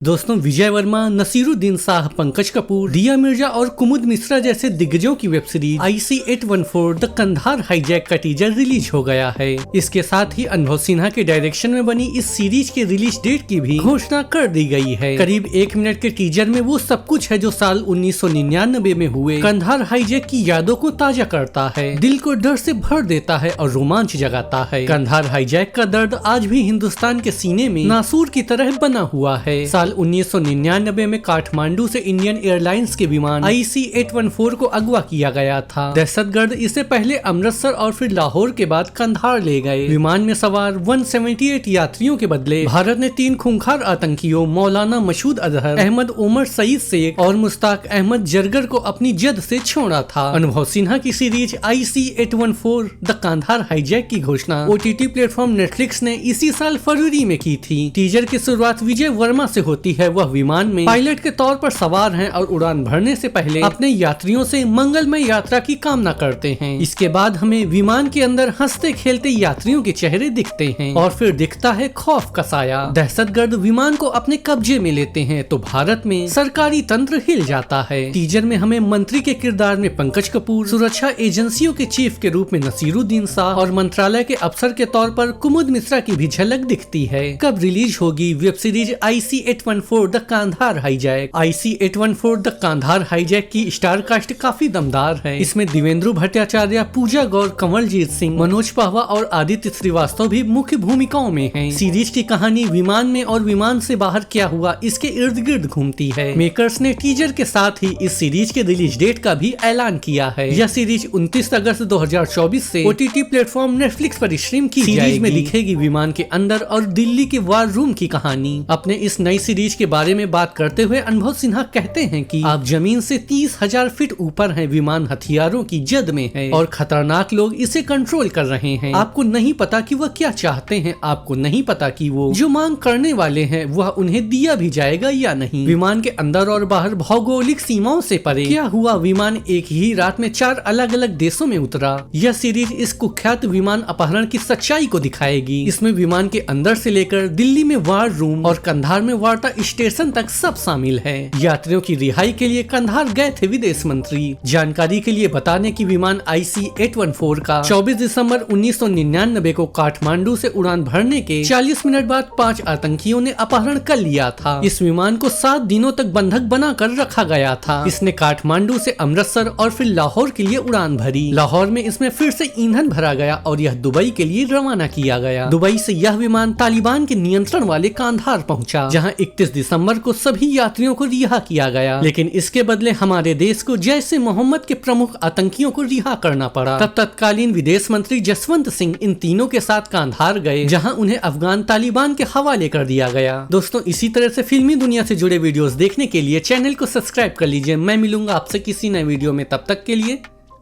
दोस्तों, विजय वर्मा, नसीरुद्दीन शाह, पंकज कपूर, दिया मिर्जा और कुमुद मिश्रा जैसे दिग्गजों की web series IC-814 the Kandahar hijack का टीजर रिलीज हो गया है। इसके साथ ही अनुभव सिन्हा के डायरेक्शन में बनी इस सीरीज के रिलीज डेट की भी घोषणा कर दी गई है। करीब 1 मिनट के टीजर में वो सब कुछ है जो साल 1999 में हुए कंधार हाईजैक की यादों को ताजा करता है, दिल को डर से भर देता है और रोमांच जगाता है। कंधार हाईजैक का दर्द आज भी हिंदुस्तान के सीने में नासूर की तरह बना हुआ है। साल 1999 में काठमांडू से इंडियन एयरलाइंस के विमान IC-814 को अगवा किया गया था। दहशतगर्द इसे पहले अमृतसर और फिर लाहौर के बाद कंधार ले गए। विमान में सवार 178 यात्रियों के बदले भारत ने 3 खूंखार आतंकियों मौलाना मसूद अजहर, अहमद उमर सईद शेख और मुश्ताक अहमद जरगर को अपनी जद से छोड़ा था। अनुभव सिन्हा की series IC-814 the Kandahar hijack की घोषणा OTT प्लेटफॉर्म नेटफ्लिक्स ने इसी साल फरवरी में की थी। टीजर की शुरुआत विजय वर्मा से होती है। वह विमान में पायलट के तौर पर सवार हैं और उड़ान भरने से पहले अपने यात्रियों से मंगलमय यात्रा की कामना करते हैं। इसके बाद हमें विमान के अंदर हंसते खेलते यात्रियों के चेहरे दिखते हैं और फिर दिखता है खौफ का साया। दहशतगर्द विमान को अपने कब्जे में लेते हैं तो भारत में सरकारी तंत्र हिल जाता है। टीजर में हमें मंत्री के किरदार में पंकज कपूर, सुरक्षा एजेंसियों के चीफ के रूप में नसीरुद्दीन शाह और मंत्रालय के अफसर के तौर पर कुमुद मिश्रा की भी झलक दिखती है। कब रिलीज होगी web series IC-814 the Kandahar hijack? IC-814 the Kandahar hijack की स्टार कास्ट काफी दमदार है। इसमें देवेंद्र भट्टाचार्य, पूजा गौर, कंवलजीत सिंह, मनोज पाहवा और आदित्य श्रीवास्तव भी मुख्य भूमिकाओं में हैं। सीरीज की कहानी विमान में और विमान से बाहर क्या हुआ इसके इर्द गिर्द घूमती है। मेकर्स ने टीजर के साथ ही इस सीरीज के रिलीज डेट का भी ऐलान किया है। यह सीरीज 29 अगस्त 2024 से OTT प्लेटफॉर्म नेटफ्लिक्स पर स्ट्रीम की जाएगी। सीरीज में दिखेगी विमान के अंदर और दिल्ली के वार रूम की कहानी। अपने इस नई सीरीज के बारे में बात करते हुए अनुभव सिन्हा कहते हैं कि आप जमीन से 30,000 फीट ऊपर हैं, विमान हथियारों की जद में है और खतरनाक लोग इसे कंट्रोल कर रहे हैं। आपको नहीं पता कि वह क्या चाहते हैं, आपको नहीं पता कि वो जो मांग करने वाले हैं वह उन्हें दिया भी जाएगा या नहीं। विमान के अंदर और बाहर भौगोलिक सीमाओं से परे क्या हुआ, विमान एक ही रात में 4 अलग अलग देशों में उतरा। यह सीरीज इस कुख्यात विमान अपहरण की सच्चाई को दिखाएगी। इसमें विमान के अंदर से लेकर दिल्ली में वार रूम और कंधार में वार्ता स्टेशन तक सब शामिल है। यात्रियों की रिहाई के लिए कंधार गए थे विदेश मंत्री। जानकारी के लिए बता दें कि विमान IC-814 का 24 दिसंबर 1999 को काठमांडू से उड़ान भरने के 40 मिनट बाद 5 आतंकियों ने अपहरण कर लिया था। इस विमान को 7 दिनों तक बंधक बनाकर रखा गया था। इसने काठमांडू से अमृतसर और फिर लाहौर के लिए उड़ान भरी। लाहौर में इसमें फिर से ईंधन भरा गया और यह दुबई के लिए रवाना किया गया। दुबई से यह विमान तालिबान के नियंत्रण वाले कंधार पहुंचा, जहां 31 दिसंबर को सभी यात्रियों को रिहा किया गया। लेकिन इसके बदले हमारे देश को जैसे मोहम्मद के प्रमुख आतंकियों को रिहा करना पड़ा। तब तत्कालीन विदेश मंत्री जसवंत सिंह इन तीनों के साथ कंधार गए, जहां उन्हें अफगान तालिबान के हवाले कर दिया गया। दोस्तों, इसी तरह से फिल्मी दुनिया से जुड़े वीडियोस देखने के लिए चैनल को सब्सक्राइब कर लीजिए। मैं मिलूंगा आपसे किसी नए वीडियो में, तब तक के लिए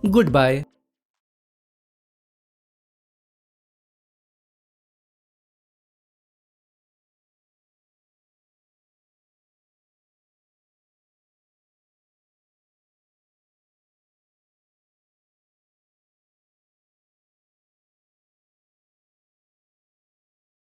गुड बाय।